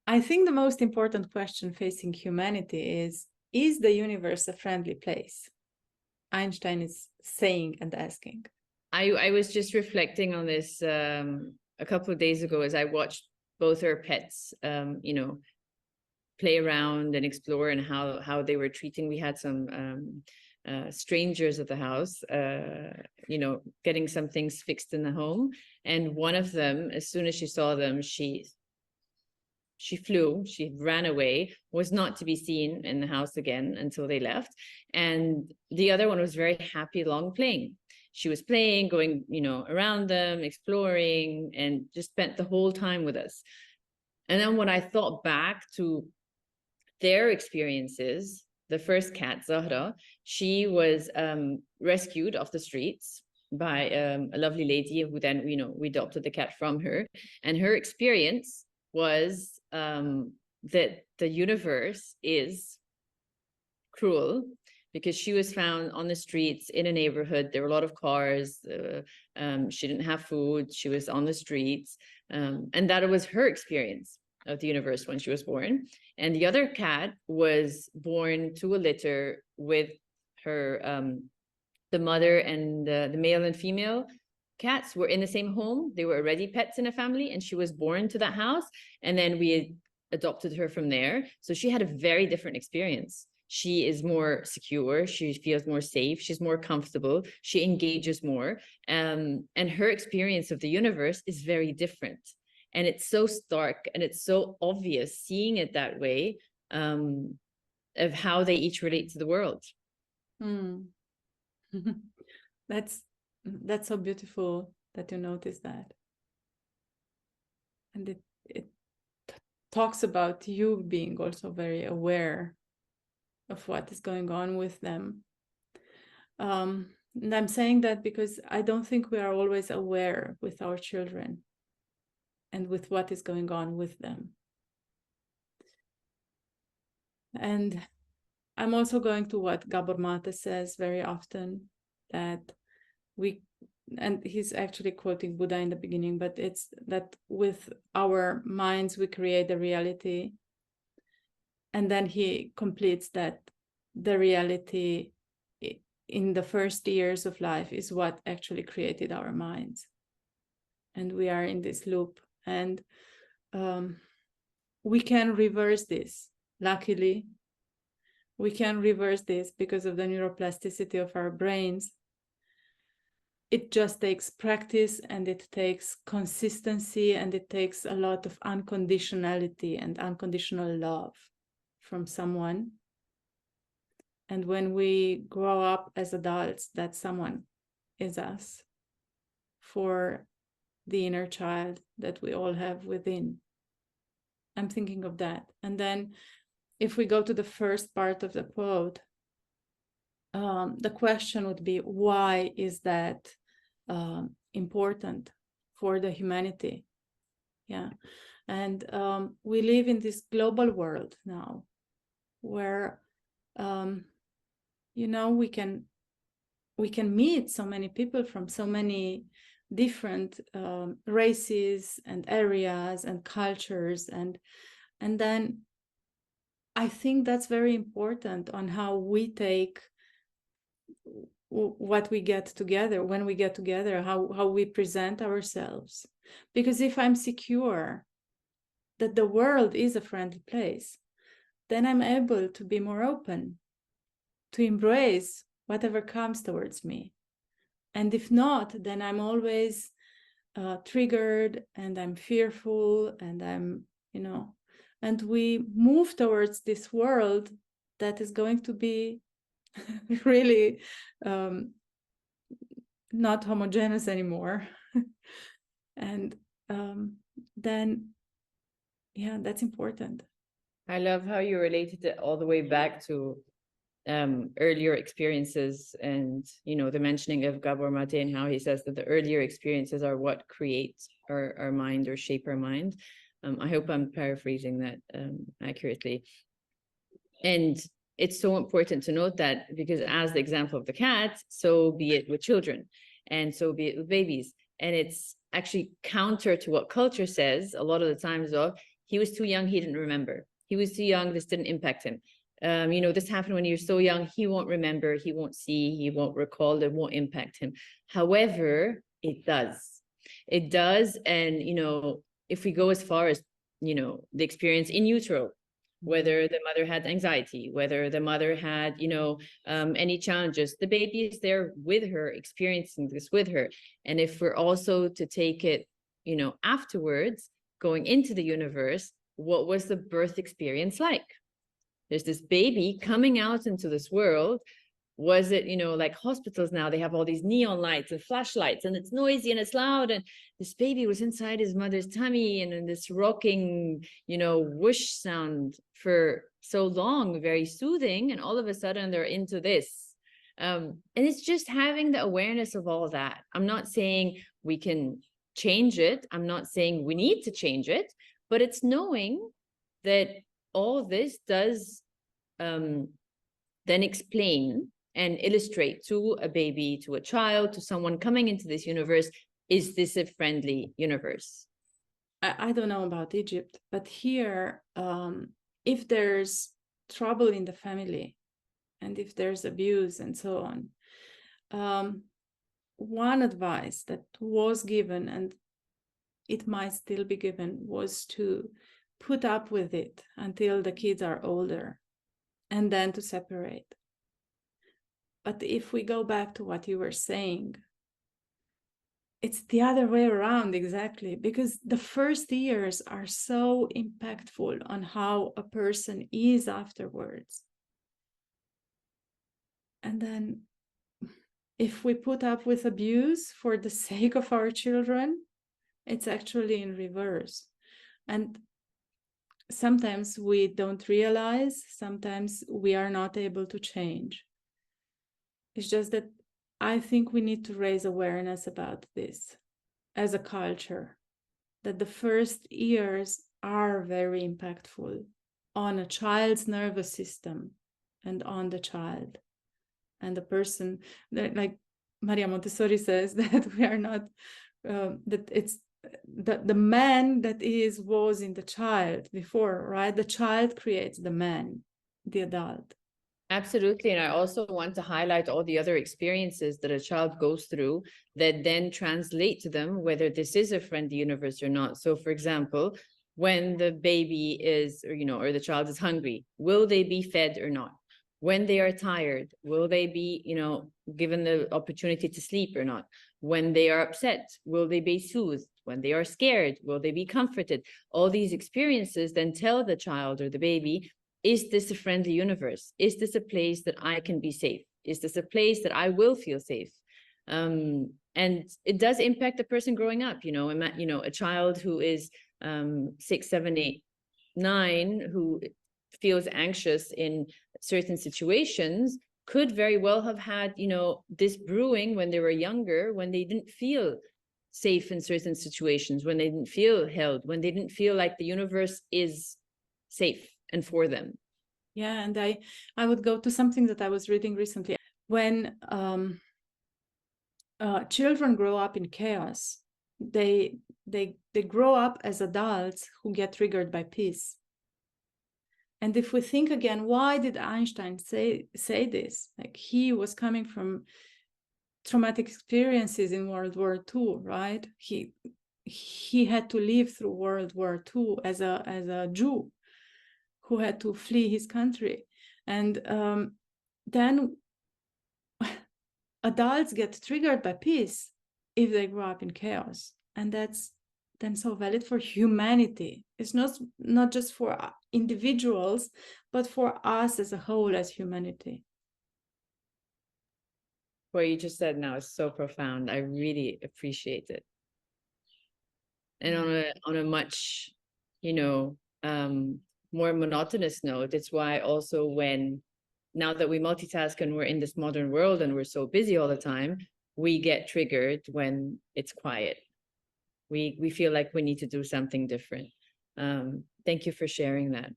I think the most important question facing humanity is the universe a friendly place? Einstein is saying and asking. I was just reflecting on this a couple of days ago as I watched both our pets, you know, play around and explore, and how they were treating. We had some strangers at the house, you know, getting some things fixed in the home. And one of them, as soon as she saw them, she flew, she ran away, was not to be seen in the house again until they left. And the other one was very happy along playing. She was playing, going, you know, around them, exploring, and just spent the whole time with us. And then when I thought back to their experiences, the first cat, Zahra, she was rescued off the streets by a lovely lady who then, you know, we adopted the cat from her. And her experience was that the universe is cruel, because she was found on the streets in a neighborhood. There were a lot of cars. She didn't have food. She was on the streets. And that was her experience of the universe when she was born. And the other cat was born to a litter with her, the mother and the male and female cats were in the same home. They were already pets in a family, and she was born to that house. And then we adopted her from there. So she had a very different experience. She is more secure. She feels more safe. She's more comfortable. She engages more. And her experience of the universe is very different. And it's so stark and it's so obvious seeing it that way, of how they each relate to the world. That's so beautiful that you notice that. And it talks about you being also very aware of what is going on with them. And I'm saying that because I don't think we are always aware with our children and with what is going on with them. And I'm also going to what Gabor Mate says very often, that and he's actually quoting Buddha in the beginning, but it's that with our minds we create a reality. And then he completes that the reality in the first years of life is what actually created our minds. And we are in this loop. And we can reverse this. Luckily, we can reverse this because of the neuroplasticity of our brains. It just takes practice, and it takes consistency, and it takes a lot of unconditionality and unconditional love from someone. And when we grow up as adults, that someone is us, for the inner child that we all have within. I'm thinking of that. And then if we go to the first part of the quote, the question would be, why is that important for the humanity? Yeah. And we live in this global world now where, you know, we can meet so many people from so many different races and areas and cultures. And then I think that's very important on how we take what we get together, when we get together, how we present ourselves. Because if I'm secure that the world is a friendly place, then I'm able to be more open, to embrace whatever comes towards me. And if not, then I'm always triggered, and I'm fearful, and I'm, you know, and we move towards this world that is going to be really not homogeneous anymore. And then, yeah, that's important. I love how you related it all the way back to earlier experiences, and, you know, the mentioning of Gabor Mate and how he says that the earlier experiences are what create our mind or shape our mind. I hope I'm paraphrasing that accurately. And it's so important to note that, because as the example of the cat, so be it with children, and so be it with babies. And it's actually counter to what culture says a lot of the times of, He was too young, he didn't remember. He was too young, this didn't impact him. You know, this happened when you're so young, he won't remember, he won't see, he won't recall, it won't impact him. However, it does. It does. And, you know, if we go as far as, you know, the experience in utero, whether the mother had anxiety, whether the mother had, you know, any challenges, the baby is there with her, experiencing this with her. And if we're also to take it, you know, afterwards, going into the universe, what was the birth experience like? There's this baby coming out into this world. Was it, you know, like hospitals now, they have all these neon lights and flashlights, and it's noisy and it's loud, and this baby was inside his mother's tummy and in this rocking, you know, whoosh sound for so long, very soothing, and all of a sudden they're into this. And it's just having the awareness of all that. I'm not saying we can change it. I'm not saying we need to change it, but it's knowing that all this does then explain and illustrate to a baby, to a child, to someone coming into this universe, is this a friendly universe? I don't know about Egypt, but here, if there's trouble in the family and if there's abuse and so on, one advice that was given, and it might still be given, was to put up with it until the kids are older and then to separate. But if we go back to what you were saying, it's the other way around, exactly, because the first years are so impactful on how a person is afterwards. And then if we put up with abuse for the sake of our children, it's actually in reverse. And sometimes we don't realize, sometimes we are not able to change. It's just that I think we need to raise awareness about this as a culture, that the first years are very impactful on a child's nervous system and on the child. And the person, that, like Maria Montessori says, that we are not, that it's the man that was in the child before, right? The child creates the man, the adult. Absolutely. And I also want to highlight all the other experiences that a child goes through that then translate to them, whether this is a friendly universe or not. So for example, when the baby is, or, you know, or the child is hungry, will they be fed or not? When they are tired, will they be, you know, given the opportunity to sleep or not? When they are upset, will they be soothed? When they are scared, will they be comforted? All these experiences then tell the child or the baby, is this a friendly universe? Is this a place that I can be safe? Is this a place that I will feel safe? And it does impact the person growing up, you know, a child who is 6, 7, 8, 9, who feels anxious in certain situations could very well have had, you know, this brewing when they were younger, when they didn't feel safe in certain situations, when they didn't feel held, when they didn't feel like the universe is safe and for them. Yeah, and I would go to something that I was reading recently. When children grow up in chaos, they grow up as adults who get triggered by peace. And if we think again, why did Einstein say this? Like, he was coming from traumatic experiences in World War II, right? He had to live through World War II as a Jew who had to flee his country. And then adults get triggered by peace if they grow up in chaos. And that's then so valid for humanity. It's not just for individuals, but for us as a whole, as humanity. What you just said now is so profound. I really appreciate it. And on a much, you know, more monotonous note, it's why also when, now that we multitask and we're in this modern world and we're so busy all the time, we get triggered when it's quiet. We feel like we need to do something different. Thank you for sharing that.